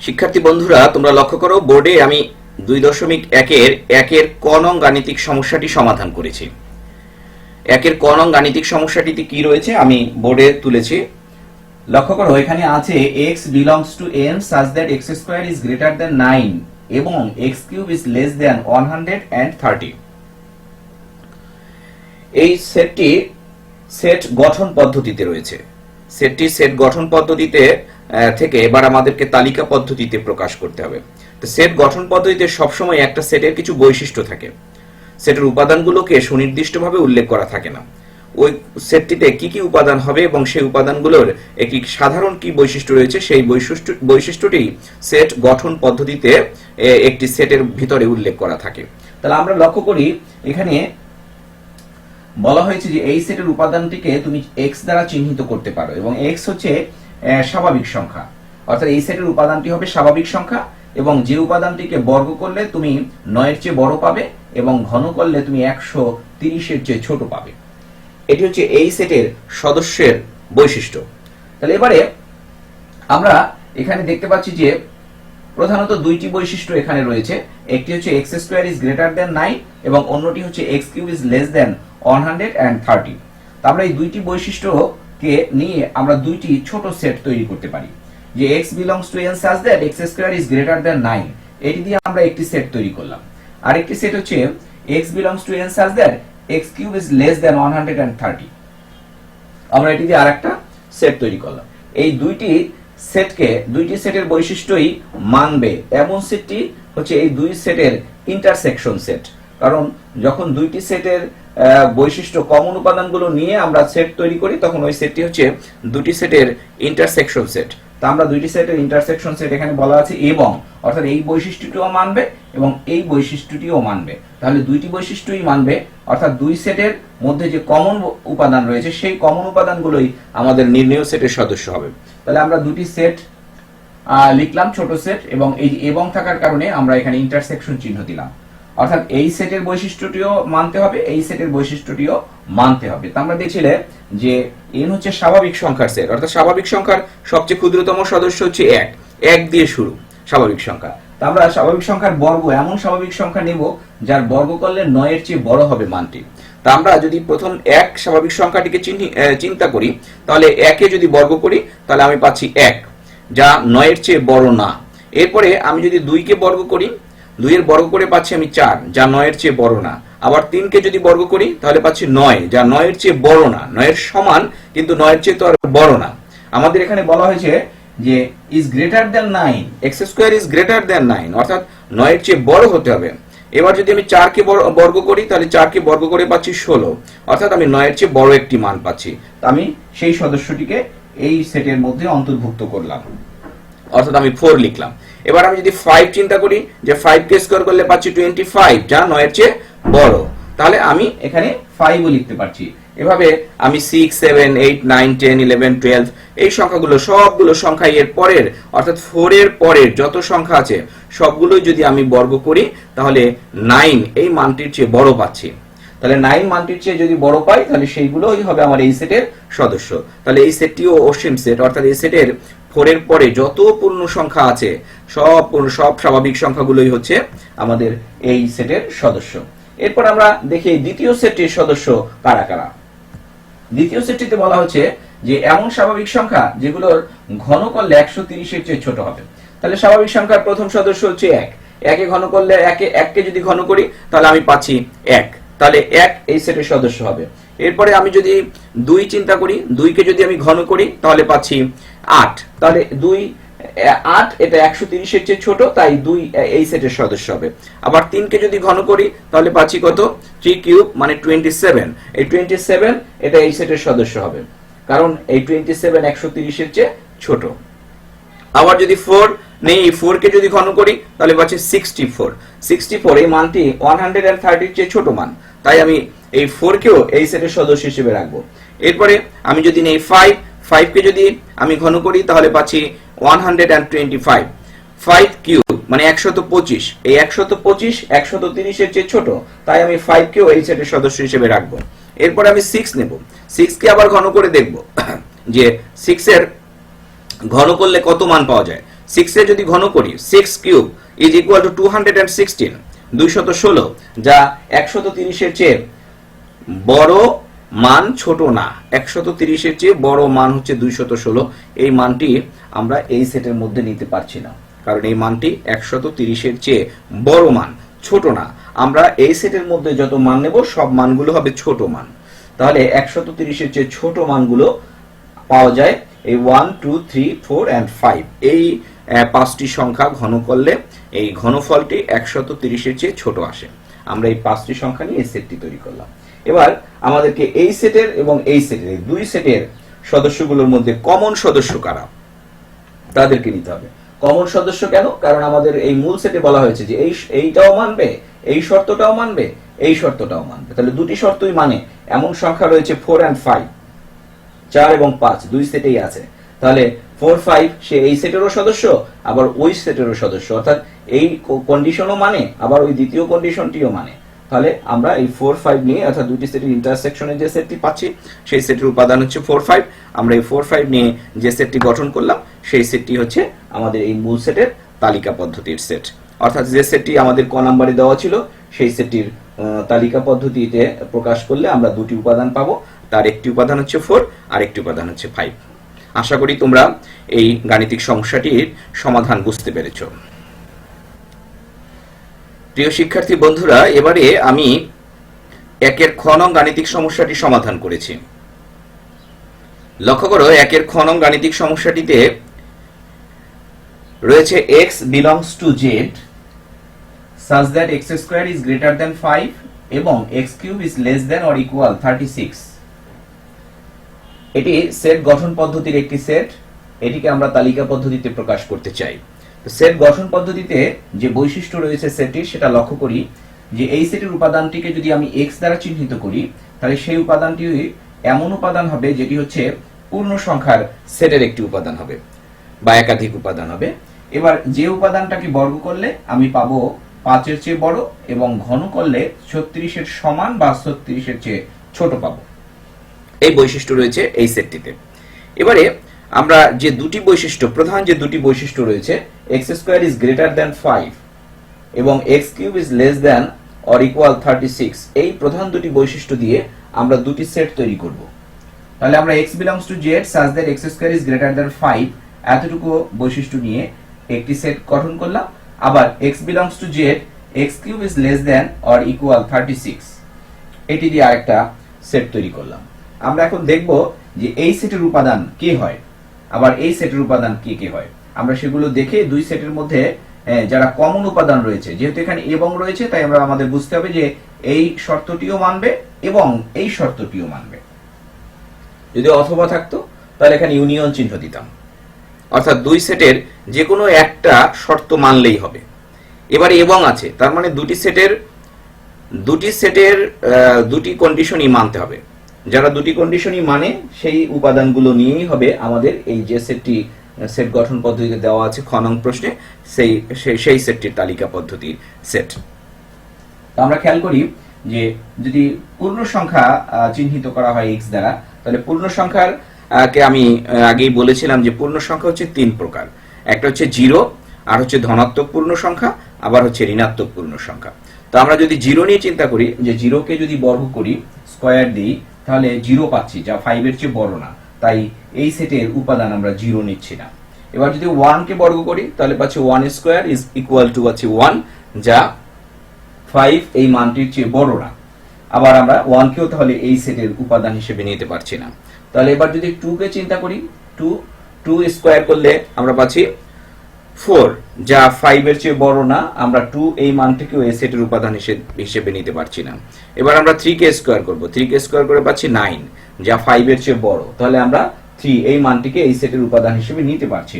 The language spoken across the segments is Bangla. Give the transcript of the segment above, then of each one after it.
শিক্ষার্থী বন্ধুরা, তোমরা লক্ষ্য করো, বোর্ডে আমি 2.1-এর ক নং গাণিতিক সমস্যাটি সমাধান করেছি। 1-এর ক নং গাণিতিক সমস্যাটিতে কি রয়েছে আমি বোর্ডে তুলেছি। লক্ষ্য করো, এখানে আছে x belongs to n such that x square is greater than 9 এবং x cube is less than 130। এই সেটটি সেট গঠন পদ্ধতিতে রয়েছে। সেটটি সেট গঠন পদ্ধতিতে থেকে এবার আমাদেরকে তালিকা পদ্ধতিতে প্রকাশ করতে হবে। তো সেট গঠন পদ্ধতিতে সবসময় একটা সেটের কিছু বৈশিষ্ট্য থাকে। সেটের উপাদানগুলোকে সুনির্দিষ্টভাবে উল্লেখ করা থাকে না। ওই সেটটিতে কি কি উপাদান হবে এবং সেই উপাদানগুলোর একটি সাধারণ কি বৈশিষ্ট্য রয়েছে, সেই বৈশিষ্ট্যটি সেট গঠন পদ্ধতিতে একটি সেটের ভিতরে উল্লেখ করা থাকে। তাহলে আমরা লক্ষ্য করি, এখানে বলা হয়েছে যে এই সেটের উপাদানটিকে তুমি x দ্বারা চিহ্নিত করতে পারো এবং x হচ্ছে স্বাভাবিক সংখ্যা, অর্থাৎ এই সেটের উপাদানটি হবে স্বাভাবিক সংখ্যা এবং যে উপাদানটিকে বর্গ করলে তুমি 9 এর চেয়ে বড় পাবে এবং ঘন করলে তুমি 130 এর চেয়ে ছোট পাবে। এটি হচ্ছে এই সেটের সদস্যের বৈশিষ্ট্য। তাহলে এবারে আমরা এখানে দেখতে পাচ্ছি যে প্রধানত দুইটি বৈশিষ্ট্য এখানে রয়েছে। একটি হচ্ছে x square is greater than 9 এবং অন্যটি হচ্ছে x cube is less than 130। তো আমরা এই দুইটি বৈশিষ্ট্যকে নিয়ে আমরা দুইটি ছোট সেট তৈরি করতে পারি, যে x belongs to n such that x square is greater than 9, এটি দিয়ে আমরা একটি সেট তৈরি করলাম। আরেকটি সেট হচ্ছে x belongs to n such that x cube is less than 130, আমরা এটি দিয়ে আরেকটা সেট তৈরি করলাম। এই দুইটি সেটের বৈশিষ্ট্যই মানবে এমন সেটটি হচ্ছে এই দুই সেটের ইন্টারসেকশন সেট। কারণ যখন দুইটি সেটের বৈশিষ্ট্য কমন উপাদানগুলো নিয়ে আমরা সেট তৈরি করি, তখন ওই সেটটি হচ্ছে দুটি সেটের ইন্টারসেকশন সেট। তা আমরা দুইটি সেটের ইন্টারসেকশন সেট এখানে বলা আছে এবং, অর্থাৎ এই বৈশিষ্ট্যটিও মানবে এবং এই বৈশিষ্ট্যটিও মানবে। তাহলে দুইটি বৈশিষ্ট্যই মানবে, অর্থাৎ দুই সেটের মধ্যে যে কমন উপাদান রয়েছে সেই কমন উপাদানগুলোই আমাদের নির্ণেয় সেটের সদস্য হবে। তাহলে আমরা দুটি সেট লিখলাম, ছোট সেট, এবং এই এবং থাকার কারণে আমরা এখানে ইন্টারসেকশন চিহ্ন দিলাম, অর্থাৎ এই সেটের বৈশিষ্ট্যটিও মানতে হবে, এই সেটের বৈশিষ্ট্যটিও মানতে হবে। তা আমরা দেখছিলে যে n হচ্ছে স্বাভাবিক সংখ্যার সেট, অর্থাৎ স্বাভাবিক সংখ্যার সবচেয়ে ক্ষুদ্রতম সদস্য হচ্ছে 1 দিয়ে শুরু স্বাভাবিক সংখ্যা। তা আমরা স্বাভাবিক সংখ্যার বর্গ, এমন স্বাভাবিক সংখ্যা নেব যার বর্গ করলে 9 এর চেয়ে বড় হবে মানটি। তা আমরা যদি প্রথম 1 স্বাভাবিক সংখ্যাটিকে চিন্তা করি, তাহলে 1 এ যদি বর্গ করি তাহলে আমি পাচ্ছি 1, যা 9 এর চেয়ে বড় না। এরপরে আমি যদি 2 কে বর্গ করি, 2 এর বর্গ করে পাচ্ছি আমি 4, যা 9 এর চেয়ে বড় না। আবার 3 কে যদি বর্গ করি তাহলে পাচ্ছি 9, যা 9 এর চেয়ে বড় না। 9 এর সমান কিন্তু 9 এর চেয়ে তো আর বড় না। আমাদের এখানে বলা হয়েছে যে is greater than 9, x square is greater than 9, অর্থাৎ 9 এর চেয়ে বড় হতে হবে। এবার যদি আমি 4 কে বর্গ করি তাহলে 4 কে বর্গ করে পাচ্ছি 16, অর্থাৎ আমি 9 এর চেয়ে বড় একটি মান পাচ্ছি। তো আমি সেই সদস্যটিকে এই সেটের মধ্যে অন্তর্ভুক্ত করলাম, অর্থাৎ আমি 4 লিখলাম। এবার আমি যদি 5 চিন্তা করি, যে 5 কে স্কয়ার করলে পাচ্ছি 25, যা 9 এর চেয়ে বড়, তাহলে আমি এখানে 5 ও লিখতে পারছি। এভাবে আমি 6, 7, 8, 9, 10, 11, 12 এই সংখ্যাগুলো, সবগুলো সংখ্যা এর পরের, অর্থাৎ 4 এর পরের যত সংখ্যা আছে সবগুলোই যদি আমি বর্গ করি তাহলে 9 এই মানটির চেয়ে বড় পাচ্ছি। তাহলে 9 মানটির চেয়ে যদি বড় পাই তাহলে সেইগুলোই হবে আমার এই সেটের সদস্য। তাহলে এই সেটটিও অসীম সেট, অর্থাৎ এই সেটের 4 এর পরে যত পূর্ণ সংখ্যা আছে সব স্বাভাবিক সংখ্যাগুলোই হচ্ছে আমাদের এই সেটের সদস্য। এরপর আমরা দেখি দ্বিতীয় সেটটির সদস্য কারা কারা। দ্বিতীয় সেটটিতে বলা হচ্ছে যে এমন স্বাভাবিক সংখ্যা যেগুলোর ঘন করলে 130 এর চেয়ে ছোট হবে। তাহলে স্বাভাবিক সংখ্যার প্রথম সদস্য হচ্ছে 1, 1 কে ঘন করলে 1 কে যদি ঘন করি তাহলে আমি পাচ্ছি 1, তাহলে 1 এই সেটের সদস্য হবে। এরপরে আমি যদি 2 চিন্তা করি, 2 কে যদি আমি ঘন করি তাহলে পাচ্ছি 8, তাহলে 8 এটা 130 এর চেয়ে ছোট, তাই 2 এই সেটের সদস্য হবে। আবার 3 কে যদি ঘন করি তাহলে পাচ্ছি কত, 3 কিউব মানে 27, এই 27 এটা এই সেটের সদস্য হবে, কারণ এই 27 130 এর চেয়ে ছোট। আবার যদি 4 নেই, 4 কে যদি ঘন করি তাহলে পাচ্ছি 64 এই মানটি 130 এর চেয়ে ছোট মান, তাই আমি এই 4 কেও এই সেটের সদস্য হিসেবে রাখবো। এরপরে আমি যদি নেই 5 কে যদি আমি ঘন করি তাহলে পাচ্ছি 125, 5 কিউব মানে 125, এই 125 130 এর চেয়ে ছোট, তাই আমি 5 কেও এই সেটের সদস্য হিসেবে রাখবো। এরপরে আমি 6 নেব, 6 কে আবার ঘন করে দেখব যে 6 এর ঘন করলে কত মান পাওয়া যায়। 6 এ যদি ঘন করি 6 কিউব ইজ ইকুয়াল টু 216 216 যা 130 এর চেয়ে বড় মান ছোট না। 130 এর চেয়ে বড় মান হচ্ছে 216। এই মানটি আমরা এই সেটের মধ্যে নিতে পারছি না, কারণ এই মানটি 130 এর চেয়ে বড় মান, ছোট না। আমরা এই সেটের মধ্যে যত মান নেব সব মানগুলো হবে ছোট মান। তাহলে 130 এর চেয়ে ছোট মানগুলো পাওয়া যায় এই 1 2 3 4 and 5 এই পাঁচটি সংখ্যা ঘন করলে এই ঘনফলটি 130 এর চেয়ে ছোট আসে। আমরা এই পাঁচটি সংখ্যা নিয়ে এই সেটটি তৈরি করলাম। এবার আমাদেরকে এই সেটের এবং এই সেটের এই দুই সেটের সদস্যগুলোর মধ্যে কমন সদস্য কারা তাদেরকে নিতে হবে। কমন সদস্য কেন? কারণ আমাদের এই মূল সেটে বলা হয়েছে যে এইটাও মানবে, এই শর্তটাও মানবে, এই শর্তটাও মানবে। তাহলে দুটি শর্তই মানে এমন সংখ্যা রয়েছে 4 and 5, 4 এবং 5 দুই সেটেই আছে। তাহলে 4 5 সে এই সেটেরও সদস্য আবার ওই সেটেরও সদস্য, অর্থাৎ এই কন্ডিশনও মানে আবার ওই দ্বিতীয় কন্ডিশনটিও মানে। তাহলে আমরা এই 4 5 নিয়ে অর্থাৎ দুটি সেটের ইন্টারসেকশনে যে সেটটি পাচ্ছি সেই সেটের উপাদান হচ্ছে 4 5। আমরা এই 4 5 নিয়ে যে সেটটি গঠন করলাম সেই সেটটি হচ্ছে আমাদের এই মূল সেটের তালিকা পদ্ধতির সেট। অর্থাৎ যে সেটটি আমাদের ক নম্বরে দেওয়া ছিল সেই সেটটির তালিকা পদ্ধতিতে প্রকাশ করলে আমরা দুটি উপাদান পাবো। তার একটি উপাদান হচ্ছে 4 আর একটি উপাদান হচ্ছে 5। আশা করি তোমরা এই গাণিতিক সমস্যাটির সমাধান বুঝতে পেরেছো। প্রিয় শিক্ষার্থী বন্ধুরা, এবারে আমি একের খ নং গাণিতিক সমস্যাটি সমাধান করেছি। লক্ষ্য করো, একের খ নং গাণিতিক সমস্যাটিতে রয়েছে x belongs to z such that x square is greater than 5 এবং x cube is less than or equal 36। এটি সেট গঠন পদ্ধতির একটি সেট। এটিকে আমরা তালিকা পদ্ধতিতে প্রকাশ করতে চাই। সেট গঠন পদ্ধতিতে যে বৈশিষ্ট্য রয়েছে সেটটির সেটা লক্ষ্য করি যে এই সেটের উপাদানটিকে যদি আমি x দ্বারা চিহ্নিত করি তাহলে সেই উপাদানটি এমন উপাদান হবে যেটি হচ্ছে পূর্ণ সংখ্যার সেটের একটি উপাদান হবে বা একাধিক উপাদান হবে। এবার যে উপাদানটাকে বর্গ করলে আমি পাবো 5 এর চেয়ে বড় এবং ঘন করলে 36 এর সমান বা 36 এর চেয়ে ছোট পাবো। এই বৈশিষ্ট্য রয়েছে এই সেটটিতে। এবারে আমরা যে দুটি বৈশিষ্ট্য, প্রধান যে দুটি বৈশিষ্ট্য রয়েছে x square is greater than 5 এবং x cube is less than or equal 36, এই প্রধান দুটি বৈশিষ্ট্য দিয়ে আমরা দুটি সেট তৈরি করব। তাহলে আমরা x belongs to z such that x square is greater than 5 এতটুকু বৈশিষ্ট্য নিয়ে একটি সেট গঠন করলাম। আবার x belongs to z x cube is less than or equal 36 এটি দিয়ে আরেকটা সেট তৈরি করলাম। আমরা এখন দেখব যে এই সেটের উপাদান কি হয়, আবার এই সেটের উপাদান কি কি হয়। আমরা সেগুলো দেখে দুই সেটের মধ্যে যারা কমন উপাদান রয়েছে, যেহেতু এখানে এবং রয়েছে তাই আমরা আমাদের বুঝতে হবে যে এই শর্তটিও মানবে এবং এই শর্তটিও মানবে। যদি অথবা থাকতো তাহলে এখানে ইউনিয়ন চিহ্ন দিতাম, অর্থাৎ দুই সেটের যে কোনো একটা শর্ত মানলেই হবে। এবারে এবং আছে, তার মানে দুটি সেটের দুটি কন্ডিশনই মানতে হবে। যারা দুটি কন্ডিশনই মানে সেই উপাদানগুলো নিয়েই হবে আমাদের এই যে সেটটি সেট গঠন পদ্ধতিতে দেওয়া আছে খ নং প্রশ্নে সেই সেটটির তালিকা পদ্ধতির সেট। আমরা খেয়াল করি যে যদি পূর্ণ সংখ্যা চিহ্নিত করা হয় x দ্বারা, তাহলে পূর্ণ সংখ্যার কে আমি আগেই বলেছিলাম যে পূর্ণ সংখ্যা হচ্ছে তিন প্রকার। একটা হচ্ছে 0, আর হচ্ছে ধনাত্মক পূর্ণ সংখ্যা, আবার হচ্ছে ঋণাত্মক পূর্ণ সংখ্যা। তো আমরা যদি 0 নিয়ে চিন্তা করি যে 0 কে যদি বর্গ করি, স্কয়ার দিই, তাহলে 0 পাচ্ছি যা 5 এর চেয়ে বড় না, তাই এই সেটের উপাদান আমরা 0 নিচ্ছি না। এবার যদি 1 কে বর্গ করি তাহলে পাচ্ছি 1 স্কয়ার ইজ ইকুয়াল টু আছে 1 যা 5 এই মানটির চেয়ে বড় না। আবার আমরা 1 কেও তাহলে এই সেটের উপাদান হিসেবে নিতে পারছি না। তাহলে এবার যদি 2 কে চিন্তা করি, 2 স্কয়ার করলে আমরা পাচ্ছি 4 যা 5 এর চেয়ে বড় না, আমরা 2 এই মানটিকেও এই সেটের উপাদান হিসেবে নিতে পারছি না। এবার আমরা 3 কে স্কয়ার করব, 3 কে স্কয়ার করে পাচ্ছি 9 যা 5 এর চেয়ে বড়, তাহলে আমরা 3 এই মানটিকে এই সেটের উপাদান হিসেবে নিতে পারছি।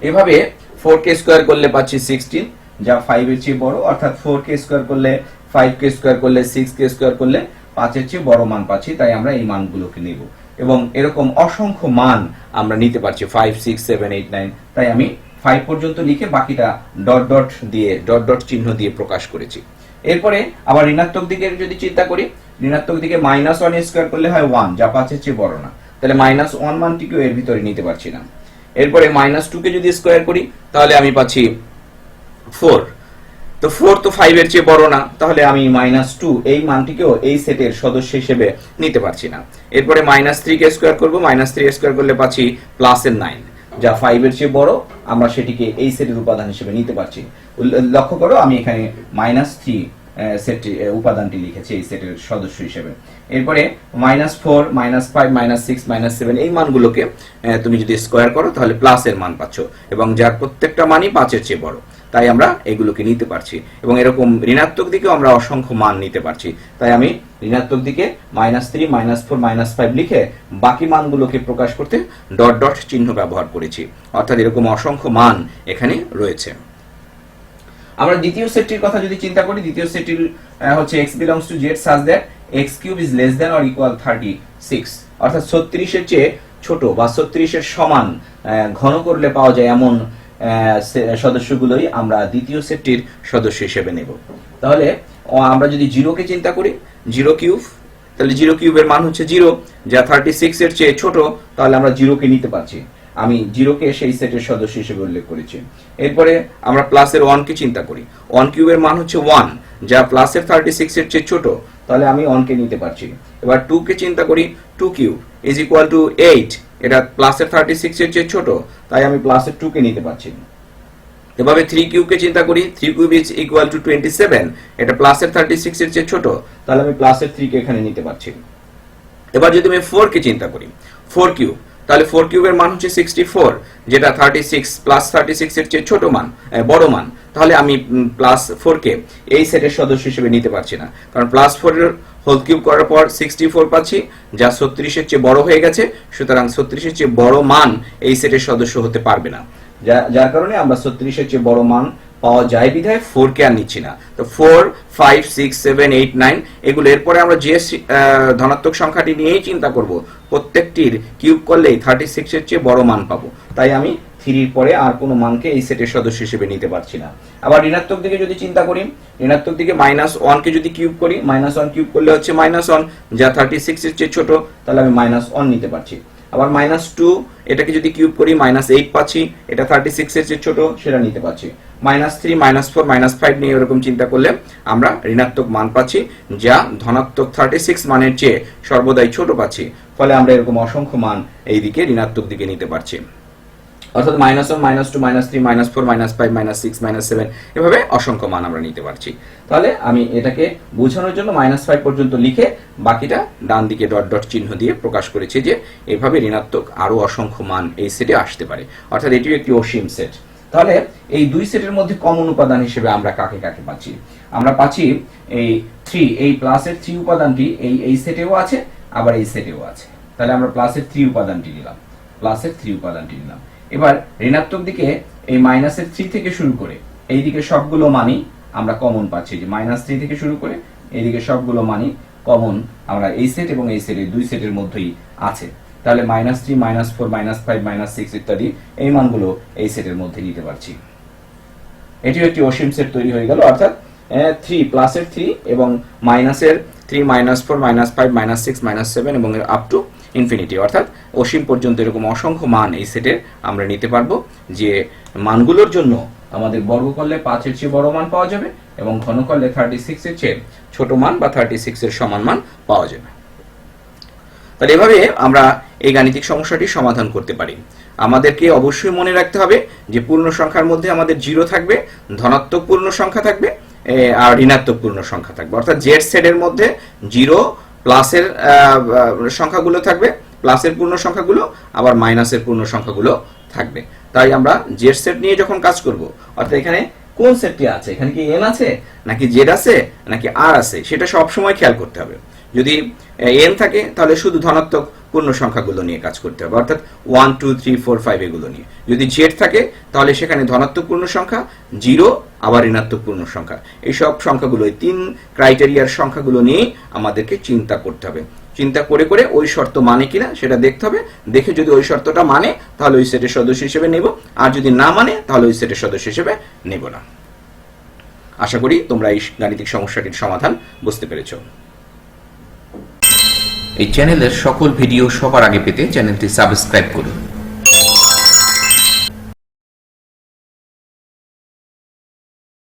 এভাবে 4 কে স্কয়ার করলে পাচ্ছি 16 যা 5 এর চেয়ে বড়, অর্থাৎ 4 কে স্কয়ার করলে, 5 কে স্কয়ার করলে, 6 কে স্কয়ার করলে 5 এর চেয়ে বড় মান পাচ্ছি, তাই আমরা এই মানগুলোকে নেব। এবং এরকম অসংখ্য মান আমরা নিতে পারছি 5 6 7 8 9, তাই আমি 5 পর্যন্ত লিখে বাকিটা ডট ডট চিহ্ন দিয়ে প্রকাশ করেছি। এরপরে আবার ঋণাত্মক দিকের যদি চিন্তা করি, ঋণাত্মক দিকে -1 স্কয়ার করলে হয় 1 যা 5 এর চেয়ে বড় না, তাহলে -1 মানটিকেও এর ভিতরে নিতে পারছি না। এরপরে -2 কে যদি স্কোয়ার করি তাহলে আমি পাচ্ছি 4। তো 4 তো 5 এর চেয়ে বড় না, তাহলে আমি -2 এই মানটিকেও এই সেটের সদস্য হিসেবে নিতে পারছি না। এরপরে -3 কে স্কোয়ার করব, -3 স্কোয়ার করলে পাচ্ছি +9, যা 5 এর চেয়ে বড়, আমরা সেটিকে এই সেটের উপাদান হিসেবে নিতে পারছি। লক্ষ্য করো আমি এখানে -3 সেটটি উপাদানটি লিখেছি এই সেটের সদস্য হিসেবে। এরপরে -4, -5, -6, -7 এই মানগুলোকে তুমি যদি স্কোয়ার করো তাহলে প্লাসের মান পাচ্ছ, এবং যার প্রত্যেকটা মানই 5 এর চেয়ে বড়, তাই আমরা এগুলোকে নিতে পারছি। এবং এরকম ঋণাত্মক দিকেও আমরা অসংখ্য মান নিতে পারছি, তাই আমি ঋণাত্মক দিকে -3, -4, -5 লিখে বাকি মানগুলোকে প্রকাশ করতে ডট ডট চিহ্ন ব্যবহার করেছি, অর্থাৎ এরকম অসংখ্য মান এখানে রয়েছে। আমরা দ্বিতীয় সেটটির কথা যদি চিন্তা করি, দ্বিতীয় সেটটির হচ্ছে x belongs to z such that x³ is less than or equal 36, অর্থাৎ 36 এর চেয়ে ছোট বা 36 এর সমান ঘন করলে পাওয়া যায় এমন সদস্যগুলোই আমরা দ্বিতীয় সেটটির সদস্য হিসেবে নেব। তাহলে আমরা যদি 0 কে চিন্তা করি, 0³ তাহলে 0³ এর মান হচ্ছে 0, যা 36 এর চেয়ে ছোট, তাহলে আমরা 0 কে নিতে পারছি। আমি 0 কে সেই সেটের সদস্য হিসেবে উল্লেখ করেছি। এরপরে আমরা প্লাসের 1 কে চিন্তা করি, 1³ এর মান হচ্ছে 1, যা প্লাসের 36 এর চেয়ে ছোট, তাহলে আমি 1 কে নিতে পারছি। এবার 2 কে চিন্তা করি, 2³ is equal to 8, এটা প্লাসের 36 এর চেয়ে ছোট, তাই আমি প্লাসের 2 কে নিতে পারছি। এভাবে 3³ কে চিন্তা করি, 3³ is equal to 27, এটা প্লাসের 36 এর চেয়ে ছোট, তাহলে আমি প্লাসের 3 কে এখানে নিতে পারছি। এবার যদি আমি 4 কে চিন্তা করি, 4³ তাহলে 4³ এর মান হচ্ছে 64, যেটা 36 প্লাস 36 এর চেয়ে ছোট মান, বড় মান, তাহলে আমি +4 কে এই সেটের সদস্য হিসেবে নিতে পারছি না, কারণ +4 এর হোল কিউব করার পর 64 পাচ্ছি, যা 36 এর চেয়ে বড় হয়ে গেছে, সুতরাং 36 এর চেয়ে বড় মান এই সেটের সদস্য হতে পারবে না, যার কারণে আমরা 36 এর চেয়ে বড় মান পাওয়া যায় বিধায় 4 কে আর নিচ্ছি না। তো 4, 5, 6, 7, 8, 9 এগুলো, এরপরে আমরা যে ধনাত্মক সংখ্যাটি নিয়েই চিন্তা করব, প্রত্যেকটির কিউব করলেই 36 এর চেয়ে বড় মান পাবো, তাই আমি 3 এর পরে আর কোনো মানকে এই সেটের সদস্য হিসেবে নিতে পারছি না। আবার ঋণাত্মক দিকে যদি চিন্তা করি, ঋণাত্মক দিকে -1 কে যদি কিউব করি, -1 কিউব করলে হচ্ছে -1, যা 36 এর চেয়ে ছোট, তাহলে আমি -1 নিতে পারছি। আবার -2 এটাকে যদি কিউব করি -8 পাচ্ছি, এটা 36 এর চেয়ে ছোট, সেটা নিতে পারছি। -3, -4, -5 নিয়ে এরকম চিন্তা করলে আমরা ঋণাত্মক মান পাচ্ছি, যা ধনাত্মক 36 মানের চেয়ে সর্বদাই ছোট পাচ্ছি, ফলে আমরা এরকম অসংখ্য মান এই দিকে ঋণাত্মক দিকে নিতে পারছি, অর্থাৎ -1, -2, -3, -4, -5, -6, -7 এভাবে অসংখ্য মান আমরা নিতে পারছি। তাহলে আমি এটাকে বোঝানোর জন্য -5 পর্যন্ত লিখে বাকিটা ডান দিকে ডট ডট চিহ্ন দিয়ে প্রকাশ করেছি, যে এভাবে ঋণাত্মক আরো অসংখ্য মান এই সেটে আসতে পারে, অর্থাৎ এটিও একটি অসীম সেট। তাহলে এই দুই সেটের মধ্যে কমন উপাদান হিসেবে আমরা কাকে কাকে পাচ্ছি? আমরা পাচ্ছি এই 3, এই প্লাসের 3 উপাদানটি এই সেটেও আছে, আবার এই সেটেও আছে, তাহলে আমরা প্লাসের 3 উপাদানটি নিলাম, প্লাসের 3 উপাদানটি নিলাম। এবার ঋণাত্মক দিকে এই -এর 3 থেকে শুরু করে এই দিকে সবগুলো মানই আমরা কমন পাচ্ছি, যে -3 থেকে শুরু করে এইদিকে সবগুলো মানই কমন আমরা এই সেট এবং এই সেটের দুই সেটের মধ্যেই আছে, তাহলে -3, -4, -5, -6 ইত্যাদি এই মানগুলো এই সেটের মধ্যে নিতে পারছি। এটিও একটি অসীম সেট তৈরি হয়ে গেল, অর্থাৎ 3 প্লাসের 3 এবং -এর 3, -4, -5, -6, -7 এবং আপ টু ইনফিনিটি, অর্থাৎ অসীম পর্যন্ত এরকম অসংখ্য মান এই সেটে আমরা নিতে পারবো, যে মানগুলোর জন্য আমাদের বর্গ করলে 5 এর চেয়ে বড় মান পাওয়া যাবে এবং ঘন করলে 36 এর চেয়ে ছোট মান বা 36 এর সমান মান পাওয়া যাবে। তাহলে এভাবে আমরা এই গাণিতিক সমস্যাটি সমাধান করতে পারি। আমাদেরকে অবশ্যই মনে রাখতে হবে যে পূর্ণ সংখ্যার মধ্যে আমাদের 0 থাকবে, ধনাত্মক পূর্ণ সংখ্যা থাকবে আর ঋণাত্মক পূর্ণ সংখ্যা থাকবে, অর্থাৎ জেড সেটের মধ্যে 0 প্লাসের সংখ্যাগুলো থাকবে, প্লাসের পূর্ণ সংখ্যাগুলো, আবার মাইনাসের পূর্ণ সংখ্যাগুলো থাকবে। তাই আমরা জেড সেট নিয়ে যখন কাজ করব, অর্থাৎ এখানে কোন সেটটি আছে, এখানে কি এন আছে নাকি জেড আছে নাকি আর আছে, সেটা সব সময় খেয়াল করতে হবে। যদি এন থাকে তাহলে শুধু ধনাত্মক পূর্ণ সংখ্যাগুলো নিয়ে কাজ করতে হবে, অর্থাৎ 1, 2, 3, 4, 5 এগুলো নিয়ে। যদি জেড থাকে তাহলে সেখানে ধনাত্মক পূর্ণ সংখ্যা, 0 আবার ঋণাত্মক পূর্ণ সংখ্যা, এই সব সংখ্যাগুলো, এই 3 ক্রাইটেরিয়ার সংখ্যাগুলো নিয়ে আমাদেরকে চিন্তা করতে হবে। চিন্তা করে করে ওই শর্ত মানে কিনা সেটা দেখতে হবে, দেখে যদি ওই শর্তটা মানে তাহলে ওই সেটের সদস্য হিসেবে নেব, আর যদি না মানে তাহলে ওই সেটের সদস্য হিসেবে নেব না। আশা করি তোমরা এই গাণিতিক সমস্যাটির সমাধান বুঝতে পেরেছ। এই চ্যানেলের সকল ভিডিও সবার আগে পেতে চ্যানেলটি সাবস্ক্রাইব করুন।